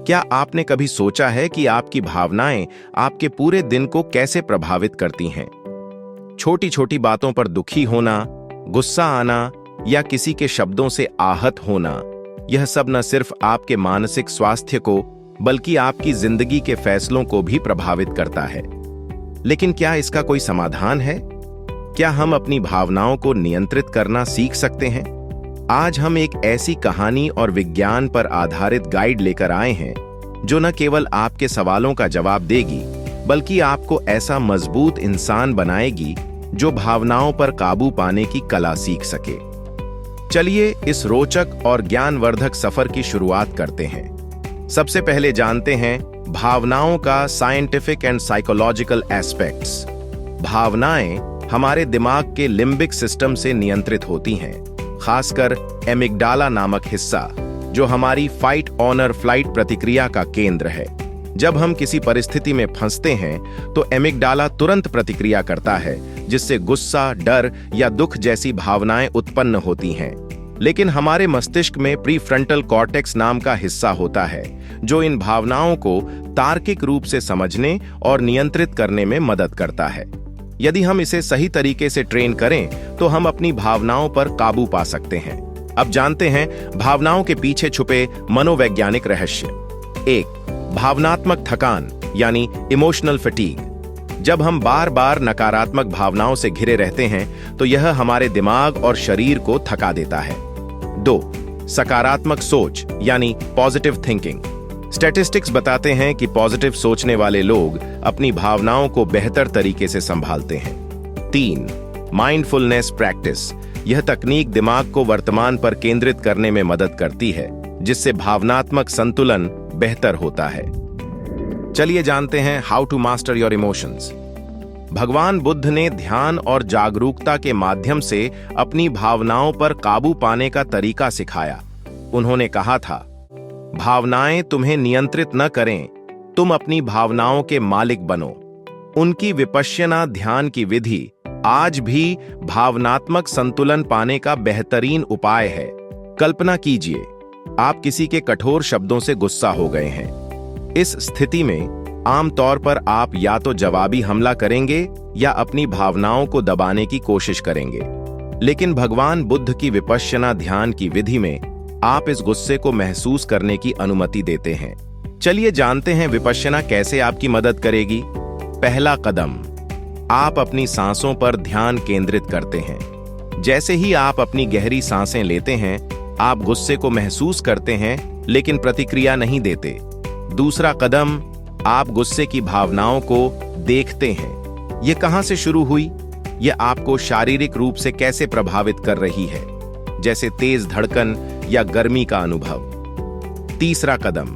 क्या आपने कभी सोचा है कि आपकी भावनाएं आपके पूरे दिन को कैसे प्रभावित करती हैं? छोटी छोटी बातों पर दुखी होना, गुस्सा आना या किसी के शब्दों से आहत होना, यह सब न सिर्फ आपके मानसिक स्वास्थ्य को बल्कि आपकी जिंदगी के फैसलों को भी प्रभावित करता है। लेकिन क्या इसका कोई समाधान है? क्या हम अपनी भावनाओं को नियंत्रित करना सीख सकते हैं? आज हम एक ऐसी कहानी और विज्ञान पर आधारित गाइड लेकर आए हैं जो न केवल आपके सवालों का जवाब देगी बल्कि आपको ऐसा मजबूत इंसान बनाएगी जो भावनाओं पर काबू पाने की कला सीख सके। चलिए इस रोचक और ज्ञानवर्धक सफर की शुरुआत करते हैं। सबसे पहले जानते हैं भावनाओं का साइंटिफिक एंड साइकोलॉजिकल एस्पेक्ट्स। भावनाएं हमारे दिमाग के लिम्बिक सिस्टम से नियंत्रित होती हैं, खासकर एमिगडाला नामक हिस्सा जो हमारी फाइट ऑनर फ्लाइट प्रतिक्रिया का केंद्र है। जब हम किसी परिस्थिति में फंसते हैं तो एमिगडाला तुरंत प्रतिक्रिया करता है, जिससे गुस्सा, डर या दुख जैसी भावनाएं उत्पन्न होती हैं। लेकिन हमारे मस्तिष्क में प्रीफ्रंटल कॉर्टेक्स नाम का हिस्सा होता है जो इन भावनाओं को तार्किक रूप से समझने और नियंत्रित करने में मदद करता है। यदि हम इसे सही तरीके से ट्रेन करें तो हम अपनी भावनाओं पर काबू पा सकते हैं। अब जानते हैं भावनाओं के पीछे छुपे मनोवैज्ञानिक रहस्य। 1. भावनात्मक थकान यानी इमोशनल फटीग। जब हम बार बार नकारात्मक भावनाओं से घिरे रहते हैं तो यह हमारे दिमाग और शरीर को थका देता है। 2. सकारात्मक सोच यानी पॉजिटिव थिंकिंग। स्टैटिस्टिक्स बताते हैं कि पॉजिटिव सोचने वाले लोग अपनी भावनाओं को बेहतर तरीके से संभालते हैं। 3. Mindfulness practice. यह तकनीक दिमाग को वर्तमान पर केंद्रित करने में मदद करती है, जिससे भावनात्मक संतुलन बेहतर होता है। चलिए जानते हैं how to master your emotions. भगवान बुद्ध ने ध्यान और जागरूकता के माध्यम से अपनी भावनाओं पर काबू पाने का तरीका सिखाया। उन्होंने कहा था, भावनाएं तुम्हें नियंत्रित न करें, तुम अपनी भावनाओं के मालिक बनो। उनकी विपश्यना ध्यान की विधि आज भी भावनात्मक संतुलन पाने का बेहतरीन उपाय है। कल्पना कीजिए, आप किसी के कठोर शब्दों से गुस्सा हो गए हैं। इस स्थिति में आमतौर पर आप या तो जवाबी हमला करेंगे या अपनी भावनाओं को दबाने की कोशिश करेंगे। लेकिन भगवान बुद्ध की विपश्यना ध्यान की विधि में आप इस गुस्से को महसूस करने की अनुमति देते हैं। चलिए जानते हैं विपश्यना कैसे आपकी मदद करेगी। पहला कदम, आप अपनी सांसों पर ध्यान केंद्रित करते हैं। जैसे ही आप अपनी गहरी सांसें लेते हैं, आप गुस्से को महसूस करते हैं लेकिन प्रतिक्रिया नहीं देते। दूसरा कदम, आप गुस्से की भावनाओं को देखते हैं। ये कहां से शुरू हुई, यह आपको शारीरिक रूप से कैसे प्रभावित कर रही है, जैसे तेज धड़कन या गर्मी का अनुभव। तीसरा कदम,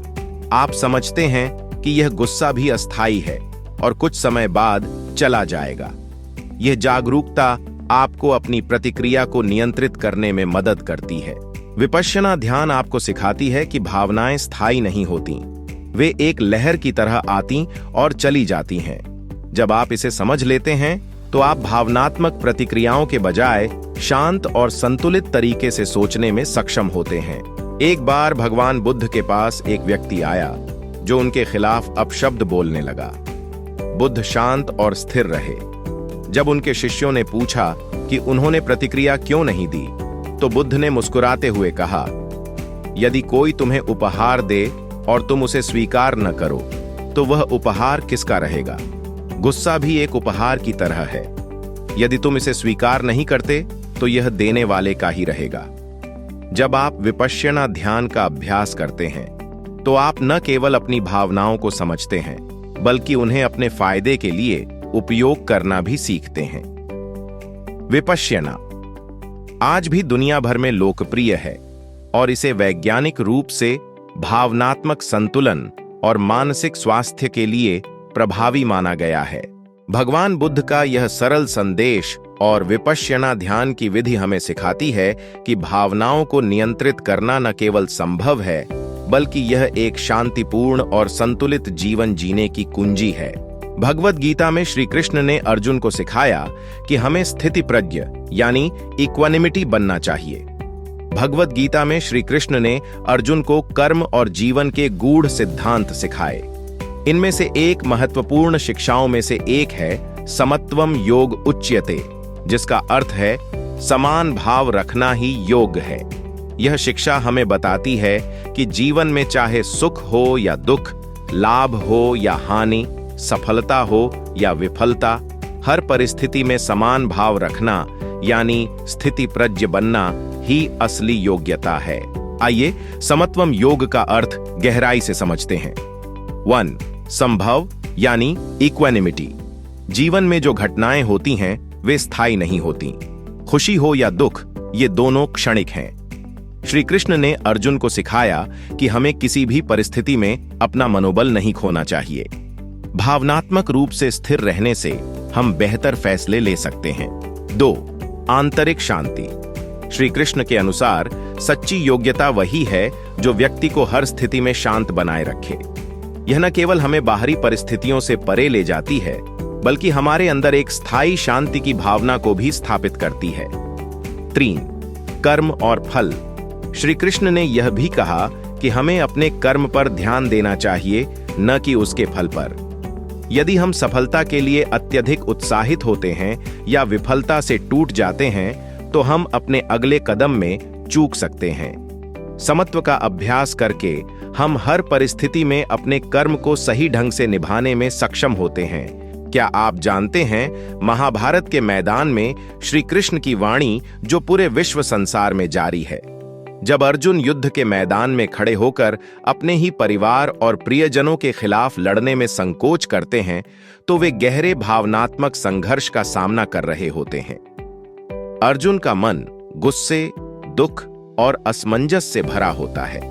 आप समझते हैं कि यह गुस्सा भी अस्थायी है और कुछ समय बाद चला जाएगा। यह जागरूकता आपको अपनी प्रतिक्रिया को नियंत्रित करने में मदद करती है। विपश्यना ध्यान आपको सिखाती है कि भावनाएं स्थायी नहीं होती, वे एक लहर की तरह आती और चली जाती हैं। जब आप इसे समझ लेते हैं तो आप भावनात्मक प्रतिक्रियाओं के बजाय शांत और संतुलित तरीके से सोचने में सक्षम होते हैं। एक बार भगवान बुद्ध के पास एक व्यक्ति आया जो उनके खिलाफ अपशब्द बोलने लगा। बुद्ध शांत और स्थिर रहे। जब उनके शिष्यों ने पूछा कि उन्होंने प्रतिक्रिया क्यों नहीं दी, तो बुद्ध ने मुस्कुराते हुए कहा, यदि कोई तुम्हें उपहार दे और तुम उसे स्वीकार न करो तो वह उपहार किसका रहेगा? गुस्सा भी एक उपहार की तरह है। यदि तुम इसे स्वीकार नहीं करते तो यह देने वाले का ही रहेगा। जब आप विपश्यना ध्यान का अभ्यास करते हैं तो आप न केवल अपनी भावनाओं को समझते हैं बल्कि उन्हें अपने फायदे के लिए उपयोग करना भी सीखते हैं। विपश्यना आज भी दुनिया भर में लोकप्रिय है और इसे वैज्ञानिक रूप से भावनात्मक संतुलन और मानसिक स्वास्थ्य के लिए प्रभावी माना गया है। भगवान बुद्ध का यह सरल संदेश और विपश्यना ध्यान की विधि हमें सिखाती है कि भावनाओं को नियंत्रित करना न केवल संभव है बल्कि यह एक शांतिपूर्ण और संतुलित जीवन जीने की कुंजी है। भगवद गीता में श्री कृष्ण ने अर्जुन को सिखाया कि हमें स्थिति प्रज्ञ यानी इक्वानिमिटी बनना चाहिए। भगवद गीता में श्री कृष्ण ने अर्जुन को कर्म और जीवन के गूढ़ सिद्धांत सिखाए। इनमें से एक महत्वपूर्ण शिक्षाओं में से एक है समत्वम योग उच्यते, जिसका अर्थ है समान भाव रखना ही योग है। यह शिक्षा हमें बताती है कि जीवन में चाहे सुख हो या दुख, लाभ हो या हानि, सफलता हो या विफलता, हर परिस्थिति में समान भाव रखना यानी स्थिति प्रज्ञ बनना ही असली योग्यता है। आइए समत्वम योग का अर्थ गहराई से समझते हैं। 1. संभव यानी इक्वानिमिटी। जीवन में जो घटनाएं होती हैं वे स्थायी नहीं होती। खुशी हो या दुख, ये दोनों क्षणिक हैं। श्री कृष्ण ने अर्जुन को सिखाया कि हमें किसी भी परिस्थिति में अपना मनोबल नहीं खोना चाहिए। भावनात्मक रूप से स्थिर रहने से हम बेहतर फैसले ले सकते हैं। 2. आंतरिक शांति। श्री कृष्ण के अनुसार सच्ची योग्यता वही है जो व्यक्ति को हर स्थिति में शांत बनाए रखे। यह न केवल हमें बाहरी परिस्थितियों से परे ले जाती है, बल्कि हमारे अंदर एक स्थायी शांति की भावना को भी स्थापित करती है। 3. कर्म और फल। श्री कृष्ण ने यह भी कहा कि हमें अपने कर्म पर ध्यान देना चाहिए, न कि उसके फल पर। यदि हम सफलता के लिए अत्यधिक उत्साहित होते हैं या विफलता से टूट जाते हैं, तो हम अपने अगले कदम में चूक सकते हैं। समत्व का अभ्यास करके हम हर परिस्थिति में अपने कर्म को सही ढंग से निभाने में सक्षम होते हैं। क्या आप जानते हैं, महाभारत के मैदान में श्री कृष्ण की वाणी जो पूरे विश्व संसार में जारी है। जब अर्जुन युद्ध के मैदान में खड़े होकर अपने ही परिवार और प्रियजनों के खिलाफ लड़ने में संकोच करते हैं, तो वे गहरे भावनात्मक संघर्ष का सामना कर रहे होते हैं। अर्जुन का मन गुस्से, दुख और असमंजस से भरा होता है।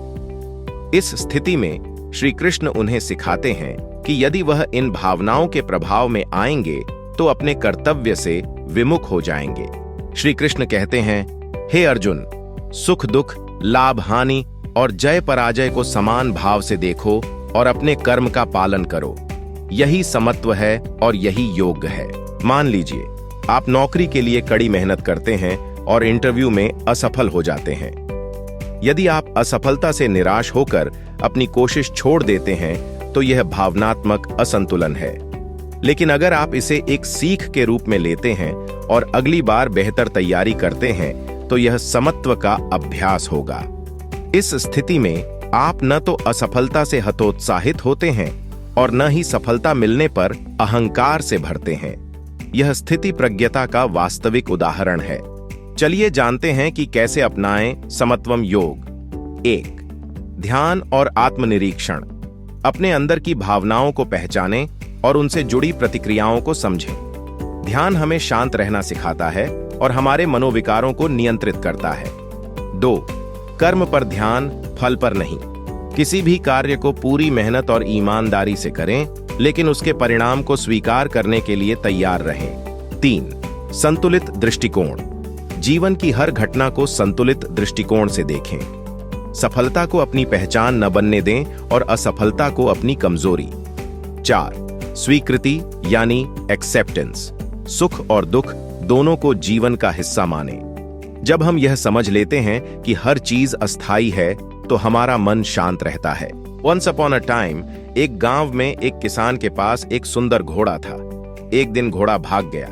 इस स्थिति में श्री कृष्ण उन्हें सिखाते हैं कि यदि वह इन भावनाओं के प्रभाव में आएंगे तो अपने कर्तव्य से विमुख हो जाएंगे। श्री कृष्ण कहते हैं, हे अर्जुन, सुख दुख, लाभ हानि और जय पराजय को समान भाव से देखो और अपने कर्म का पालन करो। यही समत्व है और यही योग है। मान लीजिए आप नौकरी के लिए कड़ी मेहनत करते हैं और इंटरव्यू में असफल हो जाते हैं। यदि आप असफलता से निराश होकर अपनी कोशिश छोड़ देते हैं तो यह भावनात्मक असंतुलन है। लेकिन अगर आप इसे एक सीख के रूप में लेते हैं और अगली बार बेहतर तैयारी करते हैं तो यह समत्व का अभ्यास होगा। इस स्थिति में आप न तो असफलता से हतोत्साहित होते हैं और न ही सफलता मिलने पर अहंकार से भरते हैं। यह स्थिति प्रज्ञता का वास्तविक उदाहरण है। चलिए जानते हैं कि कैसे अपनाएं समत्वम योग। 1. ध्यान और आत्मनिरीक्षण। अपने अंदर की भावनाओं को पहचानें और उनसे जुड़ी प्रतिक्रियाओं को समझें। ध्यान हमें शांत रहना सिखाता है और हमारे मनोविकारों को नियंत्रित करता है। 2. कर्म पर ध्यान, फल पर नहीं। किसी भी कार्य को पूरी मेहनत और ईमानदारी से करें, लेकिन उसके परिणाम को स्वीकार करने के लिए तैयार रहें। 3. संतुलित दृष्टिकोण। जीवन की हर घटना को संतुलित दृष्टिकोण से देखें। सफलता को अपनी पहचान न बनने दें और असफलता को अपनी कमजोरी। 4. स्वीकृति यानी एक्सेप्टेंस। सुख और दुख दोनों को जीवन का हिस्सा माने। जब हम यह समझ लेते हैं कि हर चीज अस्थायी है तो हमारा मन शांत रहता है। वंस अपॉन अ टाइम एक गांव में एक किसान के पास एक सुंदर घोड़ा था। एक दिन घोड़ा भाग गया।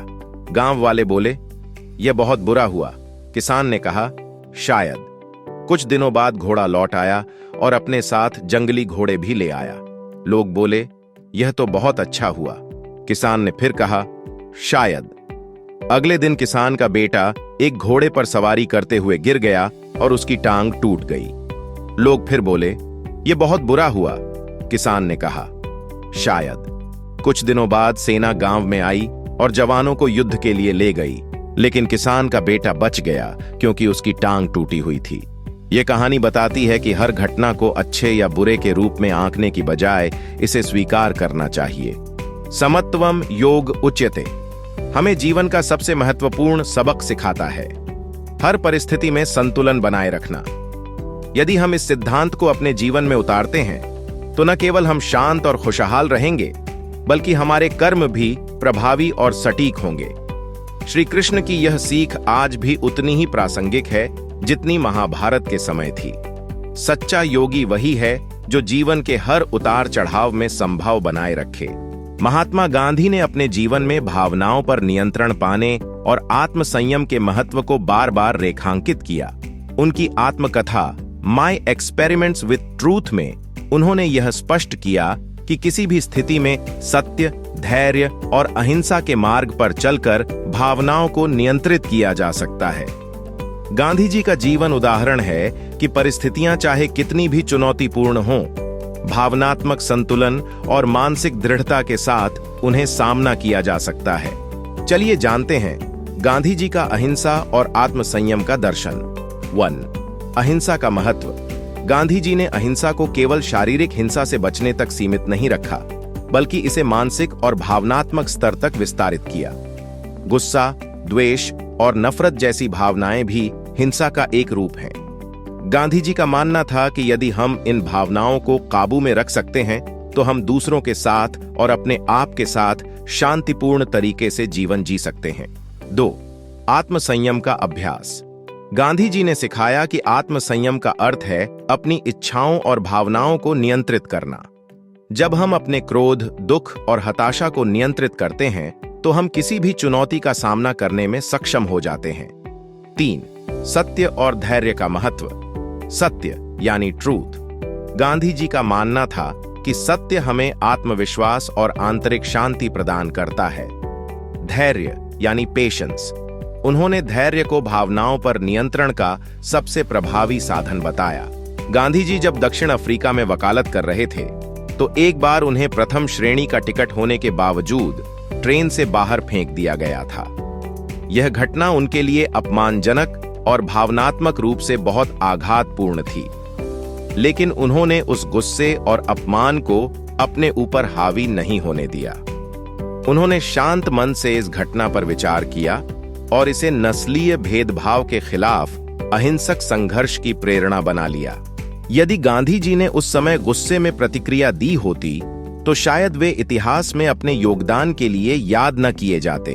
गांव वाले बोले, यह बहुत बुरा हुआ। किसान ने कहा, शायद। कुछ दिनों बाद घोड़ा लौट आया और अपने साथ जंगली घोड़े भी ले आया। लोग बोले, यह तो बहुत अच्छा हुआ। किसान ने फिर कहा, शायद। अगले दिन किसान का बेटा एक घोड़े पर सवारी करते हुए गिर गया और उसकी टांग टूट गई। लोग फिर बोले, यह बहुत बुरा हुआ। किसान ने कहा, शायद। कुछ दिनों बाद सेना गांव में आई और जवानों को युद्ध के लिए ले गई, लेकिन किसान का बेटा बच गया क्योंकि उसकी टांग टूटी हुई थी। यह कहानी बताती है कि हर घटना को अच्छे या बुरे के रूप में आंकने की बजाय इसे स्वीकार करना चाहिए। समत्वम योग उच्यते हमें जीवन का सबसे महत्वपूर्ण सबक सिखाता है, हर परिस्थिति में संतुलन बनाए रखना। यदि हम इस सिद्धांत को अपने जीवन में उतारते हैं तो न केवल हम शांत और खुशहाल रहेंगे, बल्कि हमारे कर्म भी प्रभावी और सटीक होंगे। श्री कृष्ण की यह सीख आज भी उतनी ही प्रासंगिक है जितनी महाभारत के समय थी। सच्चा योगी वही है जो जीवन के हर उतार चढ़ाव में संभाव बनाए रखे। महात्मा गांधी ने अपने जीवन में भावनाओं पर नियंत्रण पाने और आत्म संयम के महत्व को बार बार रेखांकित किया। उनकी आत्मकथा माय एक्सपेरिमेंट्स विद ट्रूथ में उन्होंने यह स्पष्ट किया कि किसी भी स्थिति में सत्य, धैर्य और अहिंसा के मार्ग पर चलकर भावनाओं को नियंत्रित किया जा सकता है। गांधी जी का जीवन उदाहरण है कि परिस्थितियां चाहे कितनी भी चुनौतीपूर्ण हों, भावनात्मक संतुलन और मानसिक दृढ़ता के साथ उन्हें सामना किया जा सकता है। चलिए जानते हैं गांधी जी का अहिंसा और आत्मसंयम का दर्शन। 1. अहिंसा का महत्व। गांधी जी ने अहिंसा को केवल शारीरिक हिंसा से बचने तक सीमित नहीं रखा, बल्कि इसे मानसिक और भावनात्मक स्तर तक विस्तारित किया। गुस्सा, द्वेष और नफरत जैसी भावनाएं भी हिंसा का एक रूप हैं। गांधी जी का मानना था कि यदि हम इन भावनाओं को काबू में रख सकते हैं तो हम दूसरों के साथ और अपने आप के साथ शांतिपूर्ण तरीके से जीवन जी सकते हैं। 2. आत्मसंयम का अभ्यास। गांधी जी ने सिखाया कि आत्मसंयम का अर्थ है अपनी इच्छाओं और भावनाओं को नियंत्रित करना। जब हम अपने क्रोध, दुख और हताशा को नियंत्रित करते हैं तो हम किसी भी चुनौती का सामना करने में सक्षम हो जाते हैं। 3. सत्य और धैर्य का महत्व। सत्य यानी ट्रूथ। गांधी जी का मानना था कि सत्य हमें आत्मविश्वास और आंतरिक शांति प्रदान करता है। धैर्य यानी पेशेंस। उन्होंने धैर्य को भावनाओं पर नियंत्रण का सबसे प्रभावी साधन बताया। गांधी जी जब दक्षिण अफ्रीका में वकालत कर रहे थे तो एक बार उन्हें प्रथम श्रेणी का टिकट होने के बावजूद ट्रेन से बाहर फेंक दिया गया था। यह घटना उनके लिए अपमानजनक और भावनात्मक रूप से बहुत आघातपूर्ण थी, लेकिन उन्होंने उस गुस्से और अपमान को अपने ऊपर हावी नहीं होने दिया। उन्होंने शांत मन से इस घटना पर विचार किया और इसे नस्लीय भेदभाव के खिलाफ अहिंसक संघर्ष की प्रेरणा बना लिया। यदि गांधी जी ने उस समय गुस्से में प्रतिक्रिया दी होती तो शायद वे इतिहास में अपने योगदान के लिए याद न किए जाते।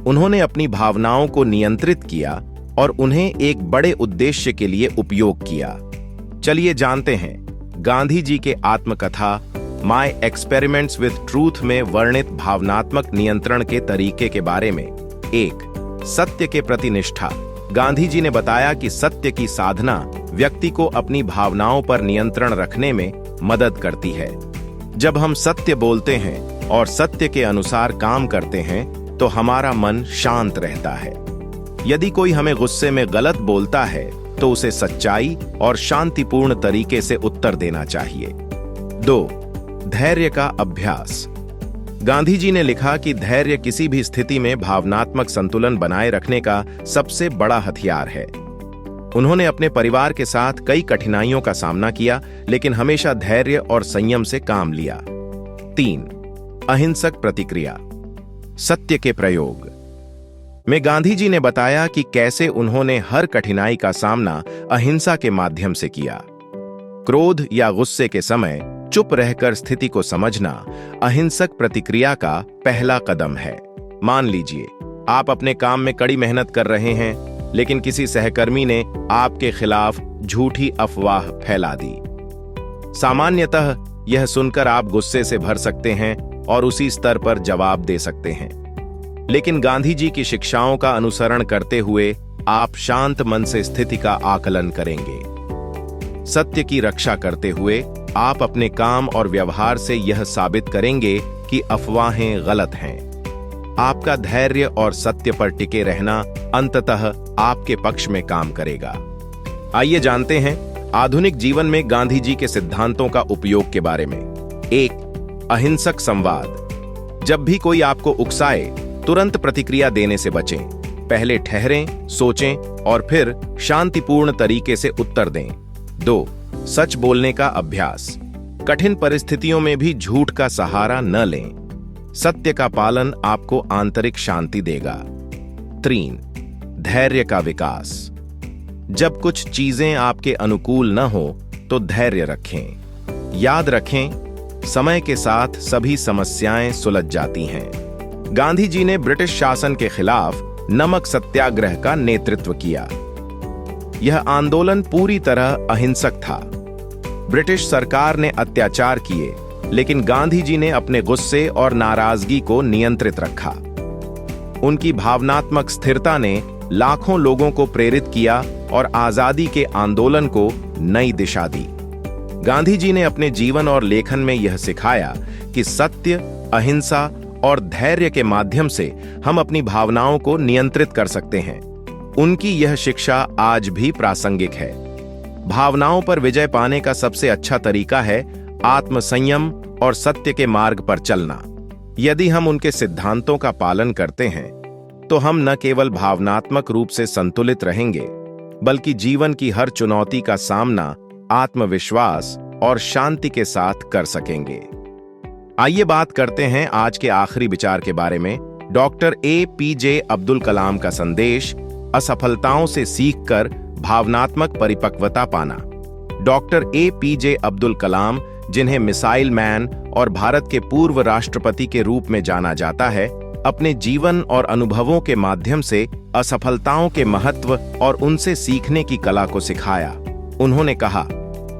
उन्होंने अपनी भावनाओं को नियंत्रित किया और उन्हें एक बड़े उद्देश्य के लिए उपयोग किया। चलिए जानते हैं गांधी जी के आत्मकथा माय एक्सपेरिमेंट्स विद ट्रूथ में वर्णित भावनात्मक नियंत्रण के तरीके के बारे में। 1. सत्य के प्रति निष्ठा। गांधी जी ने बताया कि सत्य की साधना व्यक्ति को अपनी भावनाओं पर नियंत्रण रखने में मदद करती है। जब हम सत्य बोलते हैं और सत्य के अनुसार काम करते हैं तो हमारा मन शांत रहता है। यदि कोई हमें गुस्से में गलत बोलता है तो उसे सच्चाई और शांतिपूर्ण तरीके से उत्तर देना चाहिए। 2. धैर्य का अभ्यास। गांधी जी ने लिखा कि धैर्य किसी भी स्थिति में भावनात्मक संतुलन बनाए रखने का सबसे बड़ा हथियार है। उन्होंने अपने परिवार के साथ कई कठिनाइयों का सामना किया, लेकिन हमेशा धैर्य और संयम से काम लिया। 3. अहिंसक प्रतिक्रिया। सत्य के प्रयोग में गांधी जी ने बताया कि कैसे उन्होंने हर कठिनाई का सामना अहिंसा के माध्यम से किया। क्रोध या गुस्से के समय चुप रहकर स्थिति को समझना अहिंसक प्रतिक्रिया का पहला कदम है। मान लीजिए आप अपने काम में कड़ी मेहनत कर रहे हैं, लेकिन किसी सहकर्मी ने आपके खिलाफ झूठी अफवाह फैला दी। सामान्यतः यह सुनकर आप गुस्से से भर सकते हैं और उसी स्तर पर जवाब दे सकते हैं, लेकिन गांधी जी की शिक्षाओं का अनुसरण करते हुए आप शांत मन से स्थिति का आकलन करेंगे। सत्य की रक्षा करते हुए आप अपने काम और व्यवहार से यह साबित करेंगे कि अफवाहें गलत हैं। आपका धैर्य और सत्य पर टिके रहना अंततः आपके पक्ष में काम करेगा। आइए जानते हैं आधुनिक जीवन में गांधी जी के सिद्धांतों का उपयोग के बारे में। 1. अहिंसक संवाद। जब भी कोई आपको उकसाए, तुरंत प्रतिक्रिया देने से बचें। पहले ठहरें, सोचें और फिर शांतिपूर्ण तरीके से उत्तर दें। 2. सच बोलने का अभ्यास। कठिन परिस्थितियों में भी झूठ का सहारा न लें। सत्य का पालन आपको आंतरिक शांति देगा। 3. धैर्य का विकास। जब कुछ चीजें आपके अनुकूल न हो तो धैर्य रखें। याद रखें, समय के साथ सभी समस्याएं सुलझ जाती हैं। गांधी जी ने ब्रिटिश शासन के खिलाफ नमक सत्याग्रह का नेतृत्व किया। यह आंदोलन पूरी तरह अहिंसक था। ब्रिटिश सरकार ने अत्याचार किए, लेकिन गांधी जी ने अपने गुस्से और नाराजगी को नियंत्रित रखा। उनकी भावनात्मक स्थिरता ने लाखों लोगों को प्रेरित किया और आजादी के आंदोलन को नई दिशा दी। गांधी जी ने अपने जीवन और लेखन में यह सिखाया कि सत्य, अहिंसा और धैर्य के माध्यम से हम अपनी भावनाओं को नियंत्रित कर सकते हैं। उनकी यह शिक्षा आज भी प्रासंगिक है। भावनाओं पर विजय पाने का सबसे अच्छा तरीका है आत्मसंयम और सत्य के मार्ग पर चलना। यदि हम उनके सिद्धांतों का पालन करते हैं तो हम न केवल भावनात्मक रूप से संतुलित रहेंगे, बल्कि जीवन की हर चुनौती का सामना आत्मविश्वास और शांति के साथ कर सकेंगे। आइए बात करते हैं आज के आखिरी विचार के बारे में। डॉक्टर APJ अब्दुल कलाम का संदेश, असफलताओं से सीखकर भावनात्मक परिपक्वता पाना। डॉक्टर APJ अब्दुल कलाम, जिन्हें मिसाइल मैन और भारत के पूर्व राष्ट्रपति के रूप में जाना जाता है, अपने जीवन और अनुभवों के माध्यम से असफलताओं के महत्व और उनसे सीखने की कला को सिखाया। उन्होंने कहा,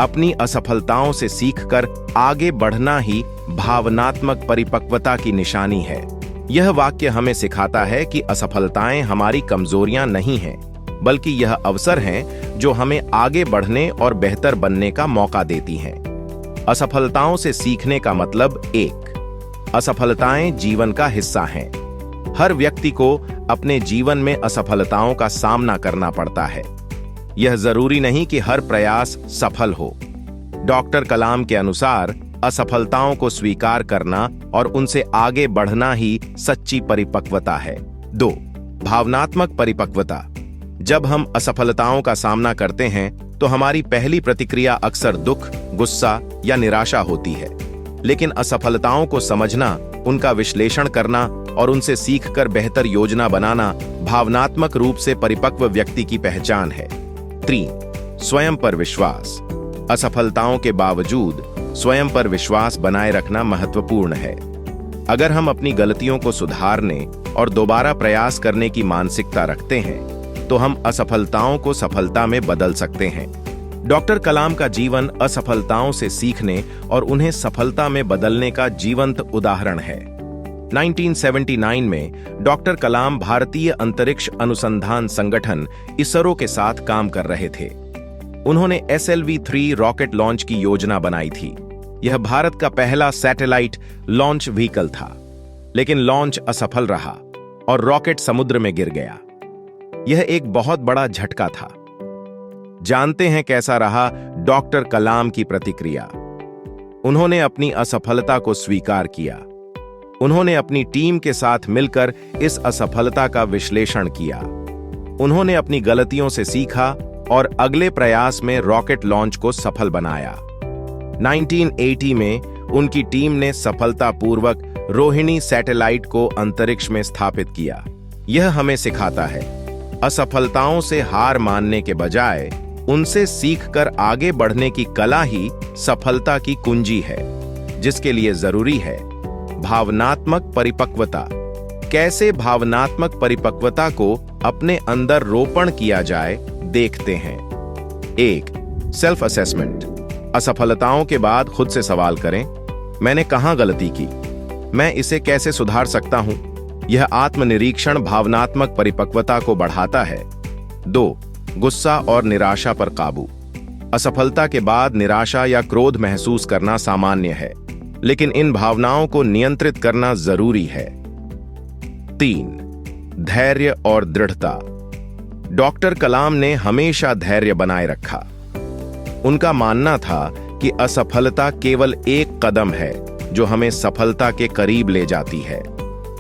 अपनी असफलताओं से सीखकर आगे बढ़ना ही भावनात्मक परिपक्वता की निशानी है। यह वाक्य हमें सिखाता है कि असफलताएं हमारी कमजोरियां नहीं हैं, बल्कि यह अवसर हैं जो हमें आगे बढ़ने और बेहतर बनने का मौका देती हैं। असफलताओं से सीखने का मतलब 1, असफलताएं जीवन का हिस्सा हैं। हर व्यक्ति को अपने जीवन में असफलताओं का सामना करना पड़ता है। यह जरूरी नहीं कि हर प्रयास सफल हो। डॉक्टर कलाम के अनुसार असफलताओं को स्वीकार करना और उनसे आगे बढ़ना ही सच्ची परिपक्वता है। 2, भावनात्मक परिपक्वता। जब हम असफलताओं का सामना करते हैं तो हमारी पहली प्रतिक्रिया अक्सर दुख, गुस्सा या निराशा होती है। लेकिन असफलताओं को समझना, उनका विश्लेषण करना और उनसे सीखकर बेहतर योजना बनाना भावनात्मक रूप से परिपक्व व्यक्ति की पहचान है। 3, स्वयं पर विश्वास। असफलताओं के बावजूद स्वयं पर विश्वास बनाए रखना महत्वपूर्ण है। अगर हम अपनी गलतियों को सुधारने और दोबारा प्रयास करने की मानसिकता रखते हैं तो हम असफलताओं को सफलता में बदल सकते हैं। डॉक्टर कलाम का जीवन असफलताओं से सीखने और उन्हें सफलता में बदलने का जीवंत उदाहरण है। 1979 में डॉक्टर कलाम भारतीय अंतरिक्ष अनुसंधान संगठन इसरो के साथ काम कर रहे थे। उन्होंने SLV-3 रॉकेट लॉन्च की योजना बनाई थी। यह भारत का पहला सैटेलाइट लॉन्च व्हीकल था, लेकिन लॉन्च असफल रहा और रॉकेट समुद्र में गिर गया। यह एक बहुत बड़ा झटका था। जानते हैं कैसा रहा डॉक्टर कलाम की प्रतिक्रिया? उन्होंने अपनी असफलता को स्वीकार किया। उन्होंने अपनी टीम के साथ मिलकर इस असफलता का विश्लेषण किया। उन्होंने अपनी गलतियों से सीखा और अगले प्रयास में रॉकेट लॉन्च को सफल बनाया। 1980 में उनकी टीम ने सफलतापूर्वक रोहिणी सैटेलाइट को अंतरिक्ष में स्थापित किया। यह हमें सिखाता है, असफलताओं से हार मानने के बजाय उनसे सीखकर आगे बढ़ने की कला ही सफलता की कुंजी है, जिसके लिए जरूरी है भावनात्मक परिपक्वता। कैसे भावनात्मक परिपक्वता को अपने अंदर रोपण किया जाए, देखते हैं। 1, सेल्फ असेसमेंट। असफलताओं के बाद खुद से सवाल करें, मैंने कहां गलती की? मैं इसे कैसे सुधार सकता हूं? यह आत्मनिरीक्षण भावनात्मक परिपक्वता को बढ़ाता है। 2, गुस्सा और निराशा पर काबू। असफलता के बाद निराशा या क्रोध महसूस करना सामान्य है, लेकिन इन भावनाओं को नियंत्रित करना जरूरी है। 3, धैर्य और दृढ़ता। डॉक्टर कलाम ने हमेशा धैर्य बनाए रखा। उनका मानना था कि असफलता केवल एक कदम है जो हमें सफलता के करीब ले जाती है।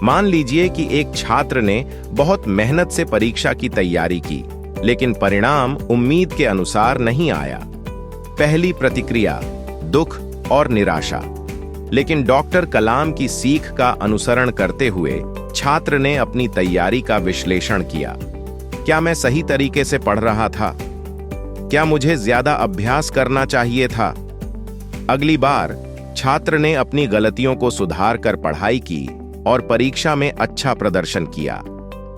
मान लीजिए कि एक छात्र ने बहुत मेहनत से परीक्षा की तैयारी की, लेकिन परिणाम उम्मीद के अनुसार नहीं आया। पहली प्रतिक्रिया दुख और निराशा, लेकिन डॉक्टर कलाम की सीख का अनुसरण करते हुए छात्र ने अपनी तैयारी का विश्लेषण किया। क्या मैं सही तरीके से पढ़ रहा था? क्या मुझे ज्यादा अभ्यास करना चाहिए था? अगली बार छात्र ने अपनी गलतियों को सुधार कर पढ़ाई की और परीक्षा में अच्छा प्रदर्शन किया।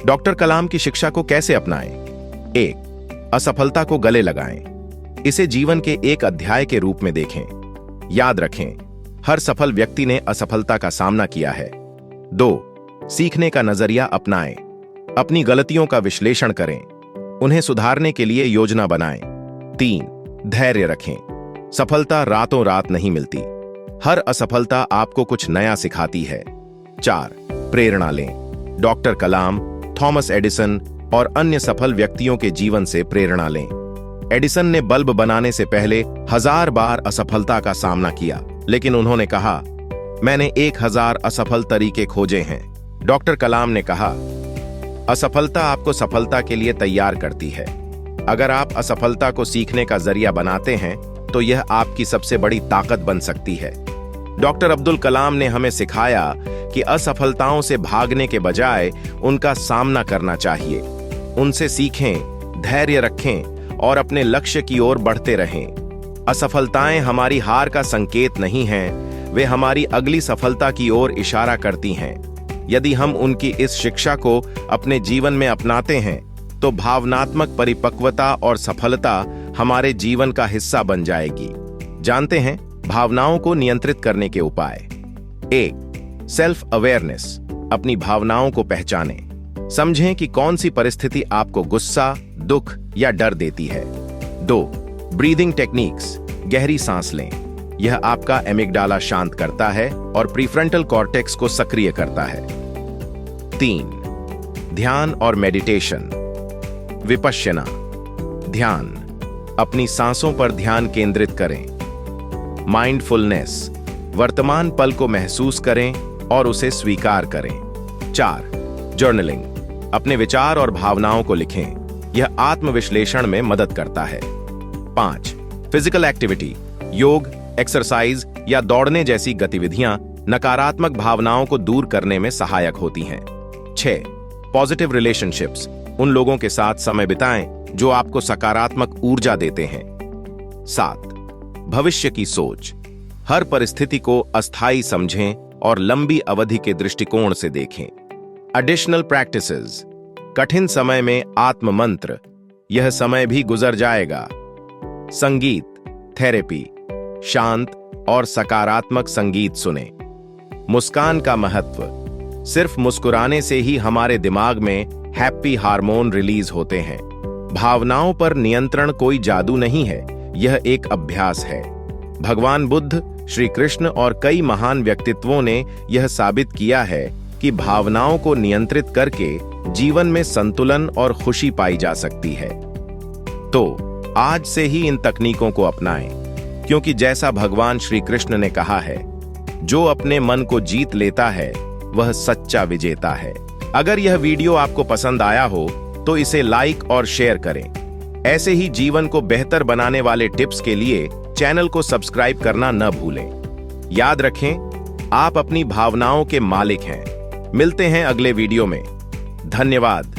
डॉक्टर कलाम की शिक्षा को कैसे अपनाएं? 1, असफलता को गले लगाएं। इसे जीवन के एक अध्याय के रूप में देखें। याद रखें, हर सफल व्यक्ति ने असफलता का सामना किया है। 2. सीखने का नजरिया अपनाएं। अपनी गलतियों का विश्लेषण करें, उन्हें सुधारने के लिए योजना बनाएं। 3. धैर्य रखें। सफलता रातों रात नहीं मिलती। हर असफलता आपको कुछ नया सिखाती है। 4. प्रेरणा लें। डॉक्टर कलाम, थॉमस एडिसन और अन्य सफल व्यक्तियों के जीवन से प्रेरणा लें। एडिसन ने बल्ब बनाने से पहले 1000 बार असफलता का सामना किया, लेकिन उन्होंने कहा, मैंने 1000 असफल तरीके खोजे हैं। डॉक्टर कलाम ने कहा, असफलता आपको सफलता के लिए तैयार करती है। अगर आप असफलता को सीखने का जरिया बनाते हैं तो यह आपकी सबसे बड़ी ताकत बन सकती है। डॉक्टर अब्दुल कलाम ने हमें सिखाया कि असफलताओं से भागने के बजाय उनका सामना करना चाहिए। उनसे सीखें, धैर्य रखें और अपने लक्ष्य की ओर बढ़ते रहें। असफलताएं हमारी हार का संकेत नहीं हैं, वे हमारी अगली सफलता की ओर इशारा करती हैं। यदि हम उनकी इस शिक्षा को अपने जीवन में अपनाते हैं तो भावनात्मक परिपक्वता और सफलता हमारे जीवन का हिस्सा बन जाएगी। जानते हैं भावनाओं को नियंत्रित करने के उपाय। 1. Self awareness. अपनी भावनाओं को पहचानें। समझें कि कौन सी परिस्थिति आपको गुस्सा, दुख या डर देती है। 2. Breathing techniques. गहरी सांस लें। यह आपका एमिगडाला शांत करता है और प्रीफ्रंटल कॉर्टेक्स को सक्रिय करता है। 3. ध्यान और मेडिटेशन। विपश्यना। ध्यान। अपनी सांसों पर ध्यान केंद्रित करें। माइंडफुलनेस। वर्तमान पल को महसूस करें और उसे स्वीकार करें। 4. जर्नलिंग। अपने विचार और भावनाओं को लिखें। यह आत्मविश्लेषण में मदद करता है। 5. Physical activity. योग, एक्सरसाइज या दौड़ने जैसी गतिविधियां नकारात्मक भावनाओं को दूर करने में सहायक होती हैं। 6. Positive relationships. उन लोगों के साथ समय बिताएं जो आपको सकारात्मक ऊर्जा देते हैं। 7. भविष्य की सोच। हर परिस्थिति को अस्थायी समझें और लंबी अवधि के दृष्टिकोण से देखें। Additional practices. कठिन समय में आत्म मंत्र, यह समय भी गुजर जाएगा। संगीत, थेरेपी। शांत और सकारात्मक संगीत सुने। मुस्कान का महत्व। सिर्फ मुस्कुराने से ही हमारे दिमाग में हैप्पी हार्मोन रिलीज होते हैं। भावनाओं पर नियंत्रण कोई जादू नहीं है, यह एक अभ्यास है। भगवान बुद्ध, श्री कृष्ण और कई महान व्यक्तित्वों ने यह साबित किया है कि भावनाओं को नियंत्रित करके जीवन में संतुलन और खुशी पाई जा सकती है। तो आज से ही इन तकनीकों को अपनाएं, क्योंकि जैसा भगवान श्री कृष्ण ने कहा है, जो अपने मन को जीत लेता है वह सच्चा विजेता है। अगर यह वीडियो आपको पसंद आया हो तो इसे लाइक और शेयर करें। ऐसे ही जीवन को बेहतर बनाने वाले टिप्स के लिए चैनल को सब्सक्राइब करना न भूलें। याद रखें, आप अपनी भावनाओं के मालिक हैं। मिलते हैं अगले वीडियो में। धन्यवाद।